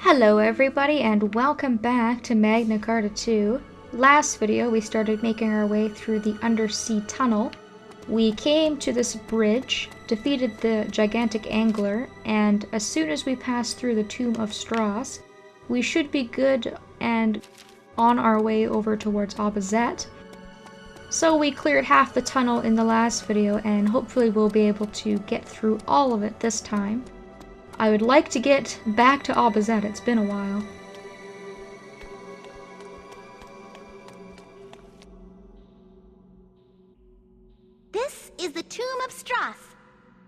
Hello everybody and welcome back to Magna Carta 2. Last video we started making our way through the Undersea Tunnel. We came to this bridge, defeated the gigantic angler, and as soon as we pass through the Tomb of Strass, we should be good and on our way over towards Abazet. So we cleared half the tunnel in the last video and hopefully we'll be able to get through all of it this time. I would like to get back to Abazet, it's been a while. This is the Tomb of Strass.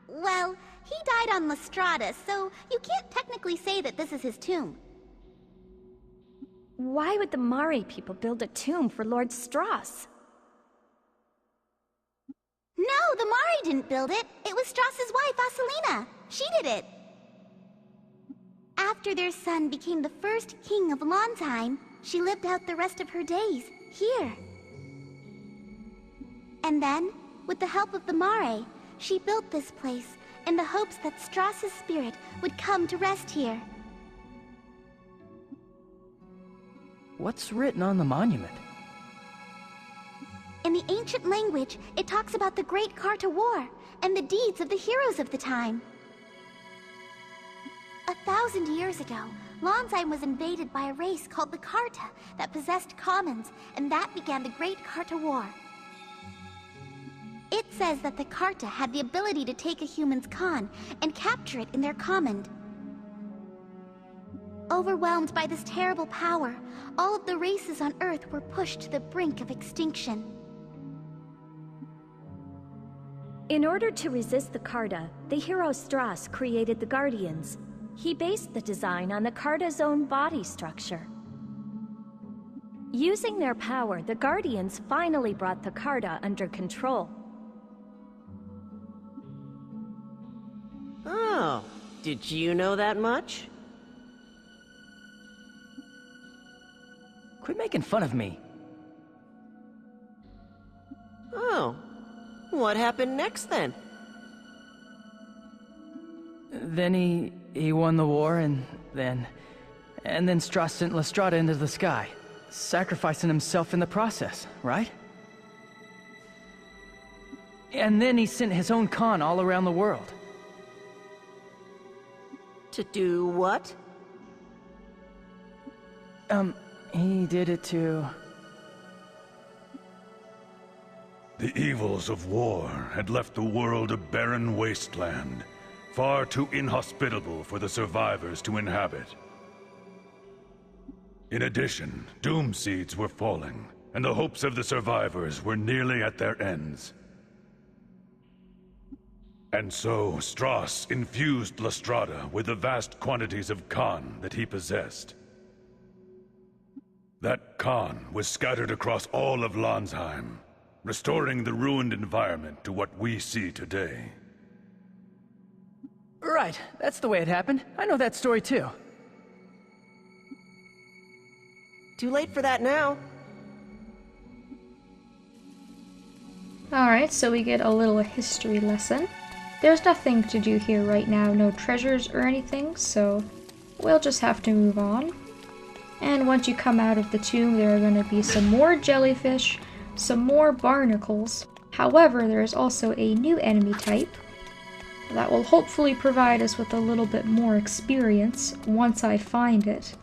Well, he died on Lestrada, so you can't technically say that this is his tomb. Why would the Mari people build a tomb for Lord Strass? No, the Mari didn't build it. It was Strass's wife, Asalina. She did it. After their son became the first king of Lonsheim, she lived out the rest of her days here. And then, with the help of the Mare, she built this place in the hopes that Strass's spirit would come to rest here. What's written on the monument? In the ancient language, it talks about the Great Carta War and the deeds of the heroes of the time. 1,000 years ago, Lonsheim was invaded by a race called the Carta that possessed commons, and that began the Great Carta War. It says that the Carta had the ability to take a human's con and capture it in their command. Overwhelmed by this terrible power, all of the races on Earth were pushed to the brink of extinction. In order to resist the Carta, the hero Strass created the Guardians. He based the design on the Carta's own body structure. Using their power, the Guardians finally brought the Carta under control. Oh, did you know that much? Quit making fun of me. Oh, what happened next then? Then he won the war, and then Strass sent Lestrada into the sky, sacrificing himself in the process, right? And then he sent his own con all around the world. To do what? He did it to... The evils of war had left the world a barren wasteland, far too inhospitable for the survivors to inhabit. In addition, doom seeds were falling, and the hopes of the survivors were nearly at their ends. And so, Strass infused Lestrada with the vast quantities of Khan that he possessed. That Khan was scattered across all of Lonsheim, restoring the ruined environment to what we see today. Right, that's the way it happened. I know that story too. Too late for that now. Alright, so we get a little history lesson. There's nothing to do here right now, no treasures or anything, so we'll just have to move on. And once you come out of the tomb, there are going to be some more jellyfish, some more barnacles. However, there is also a new enemy type that will hopefully provide us with a little bit more experience once I find it.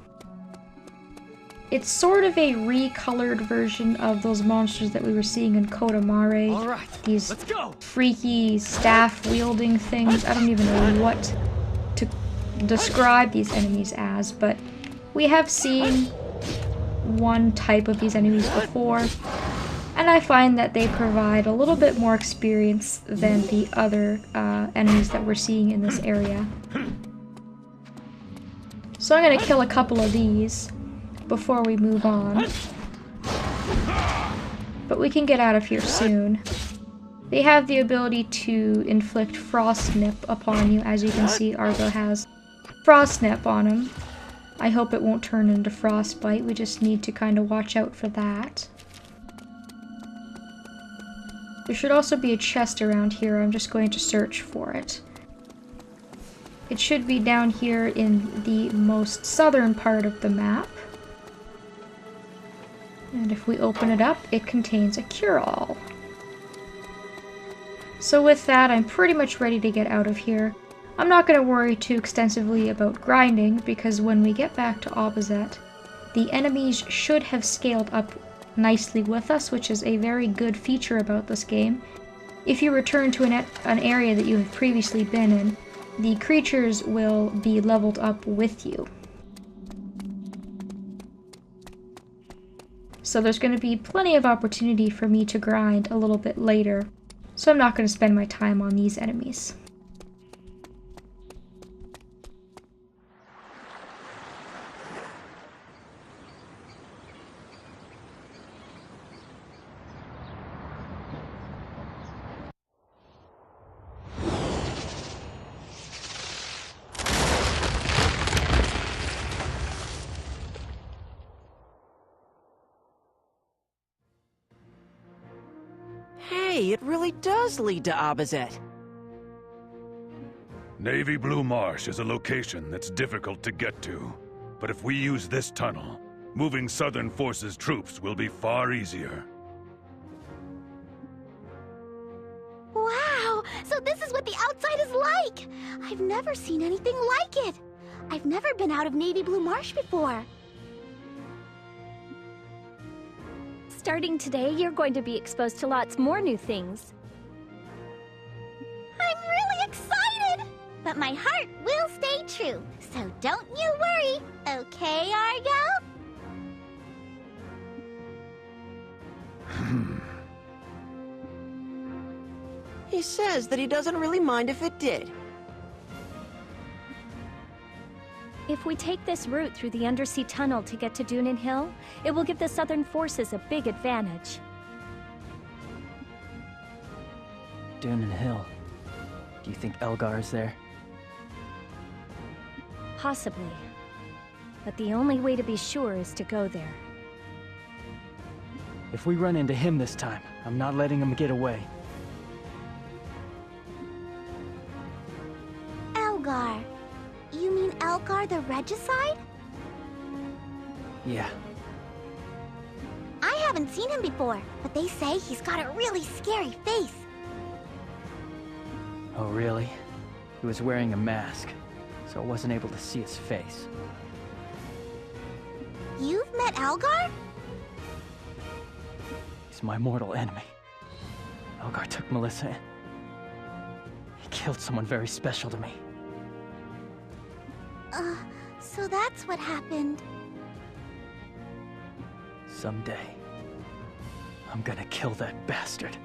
It's sort of a recolored version of those monsters that we were seeing in Kotamare. All right, these let's go. freaky staff-wielding things. I don't even know what to describe these enemies as, but we have seen one type of these enemies before, and I find that they provide a little bit more experience than the other enemies that we're seeing in this area. So I'm going to kill a couple of these before we move on. But we can get out of here soon. They have the ability to inflict Frost Nip upon you. As you can see, Argo has Frost Nip on him. I hope it won't turn into Frostbite. We just need to kind of watch out for that. There should also be a chest around here. I'm just going to search for it. It should be down here in the most southern part of the map. And if we open it up, it contains a cure-all. So with that, I'm pretty much ready to get out of here. I'm not going to worry too extensively about grinding, because when we get back to Abazet, the enemies should have scaled up nicely with us, which is a very good feature about this game. If you return to an area that you have previously been in, the creatures will be leveled up with you. So there's going to be plenty of opportunity for me to grind a little bit later, so I'm not going to spend my time on these enemies. Hey, it really does lead to Abazet. Navy Blue Marsh is a location that's difficult to get to. But if we use this tunnel, moving Southern Forces troops will be far easier. Wow! So this is what the outside is like! I've never seen anything like it! I've never been out of Navy Blue Marsh before. Starting today, you're going to be exposed to lots more new things. I'm really excited! But my heart will stay true, so don't you worry, okay, Argo? He says that he doesn't really mind if it did. If we take this route through the Undersea Tunnel to get to Dunan Hill, it will give the Southern Forces a big advantage. Dunan Hill. Do you think Elgar is there? Possibly. But the only way to be sure is to go there. If we run into him this time, I'm not letting him get away. Elgar. You mean Elgar the Regicide? Yeah. I haven't seen him before, but they say he's got a really scary face. Oh, really? He was wearing a mask, so I wasn't able to see his face. You've met Elgar? He's my mortal enemy. Elgar took Melissa in. He killed someone very special to me. So that's what happened. Someday, I'm gonna kill that bastard.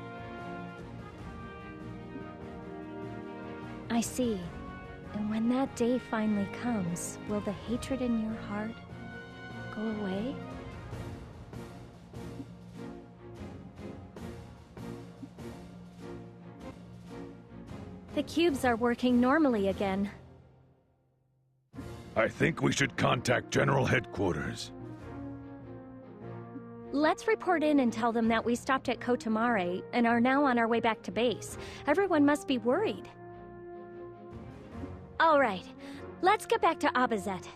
I see. And when that day finally comes, will the hatred in your heart go away? The cubes are working normally again. I think we should contact General Headquarters. Let's report in and tell them that we stopped at Kotamare and are now on our way back to base. Everyone must be worried. All right, let's get back to Abazet.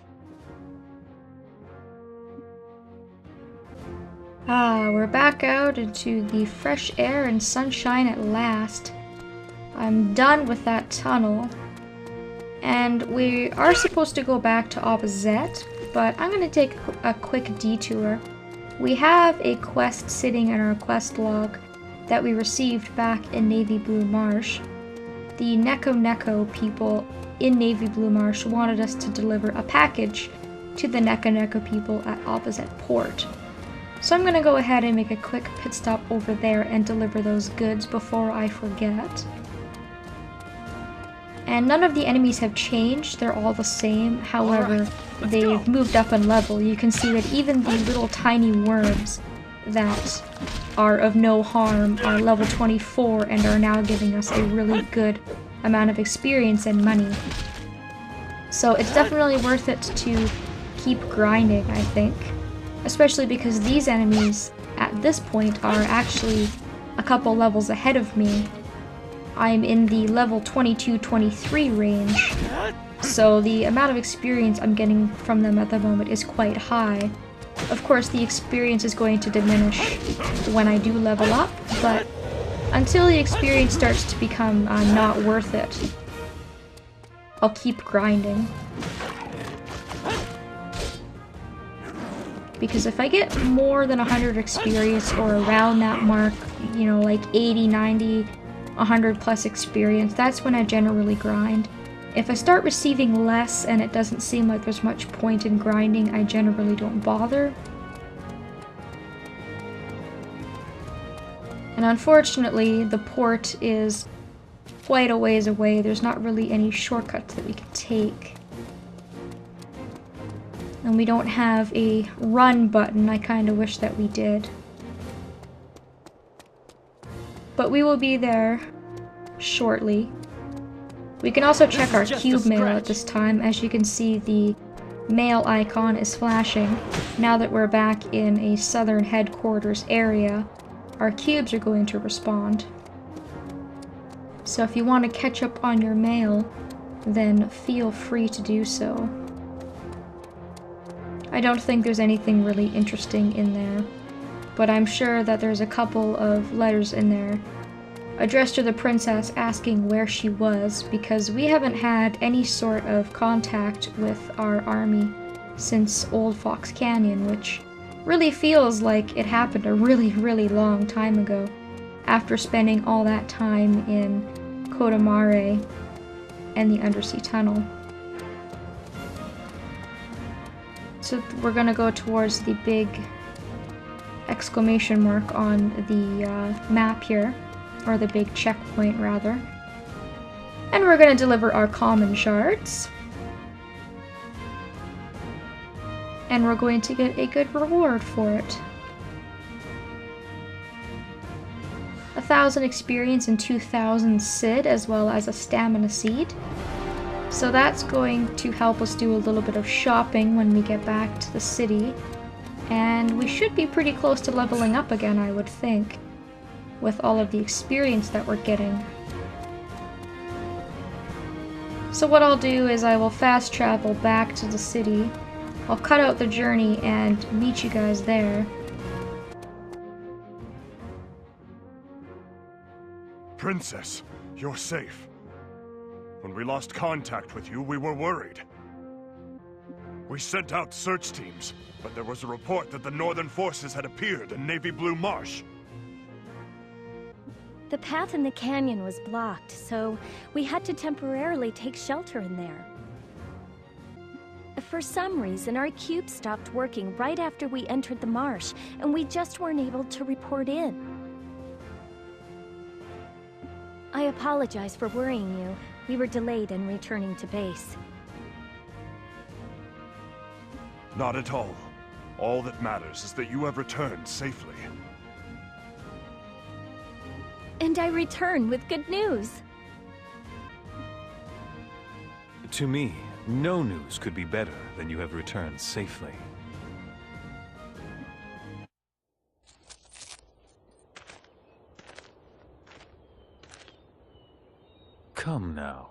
We're back out into the fresh air and sunshine at last. I'm done with that tunnel. And we are supposed to go back to Abazet, but I'm going to take a quick detour. We have a quest sitting in our quest log that we received back in Navy Blue Marsh. The Nekoneko people in Navy Blue Marsh wanted us to deliver a package to the Nekoneko people at Abazet Port. So I'm going to go ahead and make a quick pit stop over there and deliver those goods before I forget. And none of the enemies have changed, they're all the same. However, they've moved up in level. You can see that even the little tiny worms that are of no harm are level 24 and are now giving us a really good amount of experience and money. So it's definitely worth it to keep grinding, I think. Especially because these enemies at this point are actually a couple levels ahead of me. I'm in the level 22-23 range, So the amount of experience I'm getting from them at the moment is quite high. Of course, the experience is going to diminish when I do level up, but until the experience starts to become not worth it, I'll keep grinding. Because if I get more than 100 experience or around that mark, you know, like 80, 90, 100 plus experience, that's when I generally grind. If I start receiving less and it doesn't seem like there's much point in grinding, I generally don't bother. And unfortunately, the port is quite a ways away. There's not really any shortcuts that we can take. And we don't have a run button. I kind of wish that we did. But we will be there shortly. We can also check our cube mail at this time. As you can see, the mail icon is flashing. Now that we're back in a southern headquarters area, our cubes are going to respond. So if you want to catch up on your mail, then feel free to do so. I don't think there's anything really interesting in there, but I'm sure that there's a couple of letters in there addressed to the princess asking where she was, because we haven't had any sort of contact with our army since Old Fox Canyon, which really feels like it happened a really long time ago, after spending all that time in Kodomare and the Undersea Tunnel. So we're gonna go towards the big exclamation mark on the map here, or the big checkpoint rather. And we're gonna deliver our common shards. And we're going to get a good reward for it. 1,000 experience and 2,000 Sid, as well as a stamina seed. So that's going to help us do a little bit of shopping when we get back to the city. And we should be pretty close to leveling up again, I would think, with all of the experience that we're getting. So what I'll do is I will fast travel back to the city. I'll cut out the journey and meet you guys there. Princess, you're safe. When we lost contact with you, we were worried. We sent out search teams, but there was a report that the Northern forces had appeared in Navy Blue Marsh. The path in the canyon was blocked, so we had to temporarily take shelter in there. For some reason, our cube stopped working right after we entered the marsh, and we just weren't able to report in. I apologize for worrying you. We were delayed in returning to base. Not at all. All that matters is that you have returned safely. And I return with good news. To me, no news could be better than you have returned safely. Come now.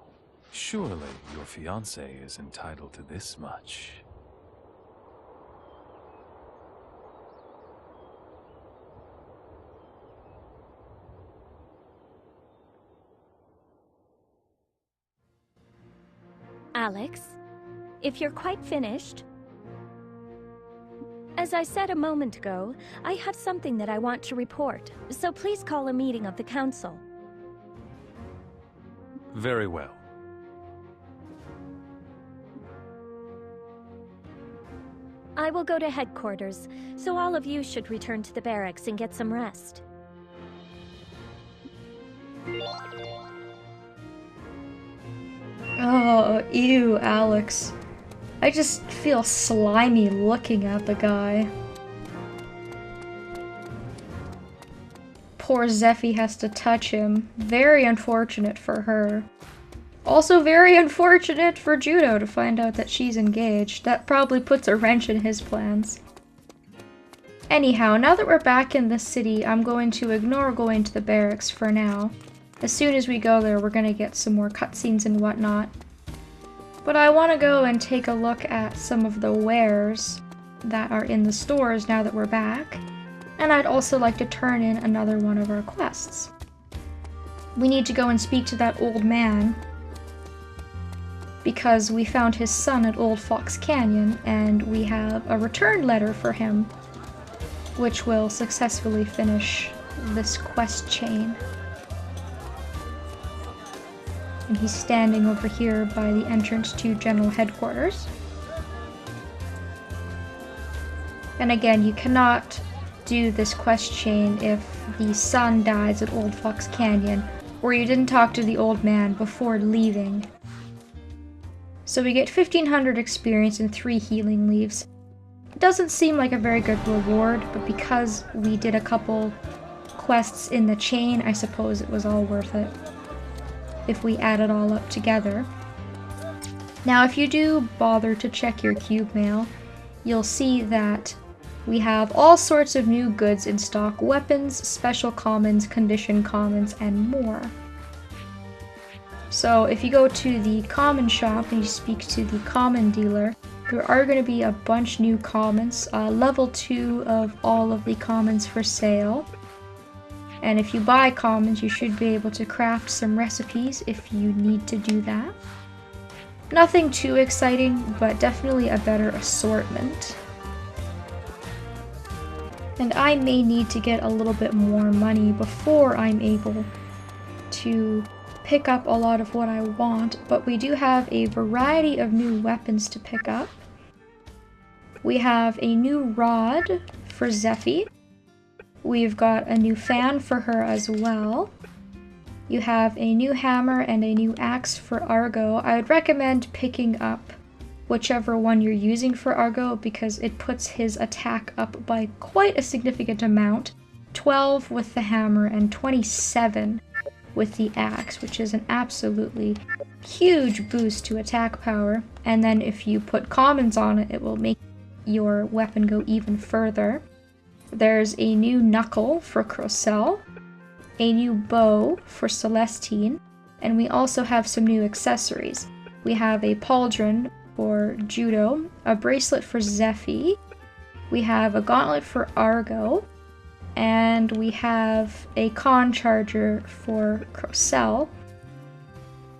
Surely your fiancé is entitled to this much. Alex, if you're quite finished... As I said a moment ago, I have something that I want to report, so please call a meeting of the council. Very well. I will go to headquarters, so all of you should return to the barracks and get some rest. Oh, ew, Alex. I just feel slimy looking at the guy. Poor Zephy has to touch him. Very unfortunate for her. Also very unfortunate for Judo to find out that she's engaged. That probably puts a wrench in his plans. Anyhow, now that we're back in the city, I'm going to ignore going to the barracks for now. As soon as we go there, we're gonna get some more cutscenes and whatnot. But I want to go and take a look at some of the wares that are in the stores now that we're back. And I'd also like to turn in another one of our quests. We need to go and speak to that old man because we found his son at Old Fox Canyon and we have a return letter for him, which will successfully finish this quest chain. And he's standing over here by the entrance to General Headquarters. And again, you cannot do this quest chain if the son dies at Old Fox Canyon or you didn't talk to the old man before leaving. So we get 1500 experience and 3 healing leaves. It doesn't seem like a very good reward, but because we did a couple quests in the chain, I suppose it was all worth it if we add it all up together. Now if you do bother to check your cube mail, you'll see that we have all sorts of new goods in stock: weapons, special commons, condition commons, and more. So if you go to the common shop and you speak to the common dealer, there are going to be a bunch new commons, level 2 of all of the commons for sale. And if you buy commons, you should be able to craft some recipes if you need to do that. Nothing too exciting, but definitely a better assortment. And I may need to get a little bit more money before I'm able to pick up a lot of what I want, but we do have a variety of new weapons to pick up. We have a new rod for Zephy. We've got a new fan for her as well. You have a new hammer and a new axe for Argo. I would recommend picking up whichever one you're using for Argo because it puts his attack up by quite a significant amount. 12 with the hammer and 27 with the axe, which is an absolutely huge boost to attack power. And then if you put commons on it, it will make your weapon go even further. There's a new knuckle for Crocel, a new bow for Celestine, and we also have some new accessories. We have a pauldron for Judo, a bracelet for Zephy, we have a gauntlet for Argo, and we have a con charger for Crocel.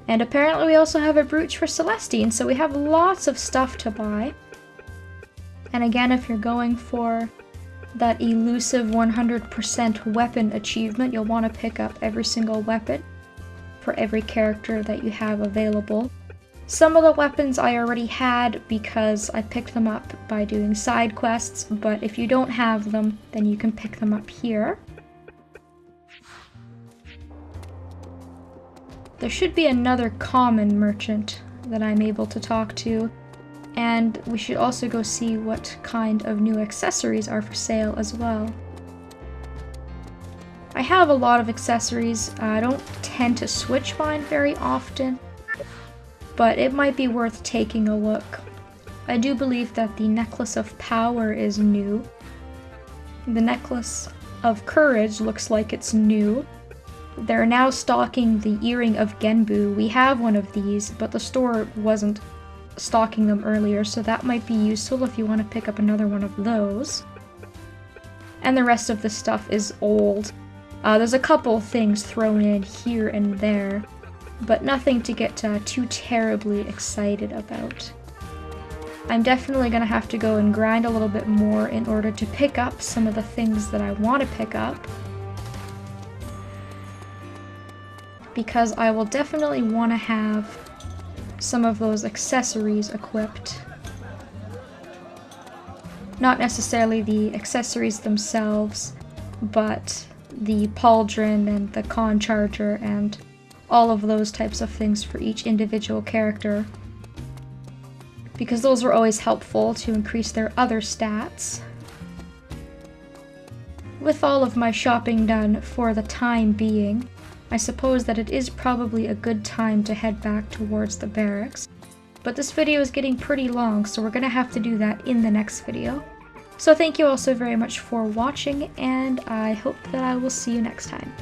And apparently we also have a brooch for Celestine, so we have lots of stuff to buy. And again, if you're going for that elusive 100% weapon achievement, you'll want to pick up every single weapon for every character that you have available. Some of the weapons I already had because I picked them up by doing side quests, but if you don't have them, then you can pick them up here. There should be another common merchant that I'm able to talk to, and we should also go see what kind of new accessories are for sale as well. I have a lot of accessories. I don't tend to switch mine very often, but it might be worth taking a look. I do believe that the Necklace of Power is new. The Necklace of Courage looks like it's new. They're now stocking the Earring of Genbu. We have one of these, but the store wasn't stocking them earlier, so that might be useful if you want to pick up another one of those. And the rest of the stuff is old. There's a couple things thrown in here and there, but nothing to get too terribly excited about. I'm definitely going to have to go and grind a little bit more in order to pick up some of the things that I want to pick up, because I will definitely want to have some of those accessories equipped. Not necessarily the accessories themselves, but the pauldron and the con charger and all of those types of things for each individual character, because those are always helpful to increase their other stats. With all of my shopping done for the time being, I suppose that it is probably a good time to head back towards the barracks, but this video is getting pretty long, so we're gonna have to do that in the next video. So thank you all so very much for watching, and I hope that I will see you next time.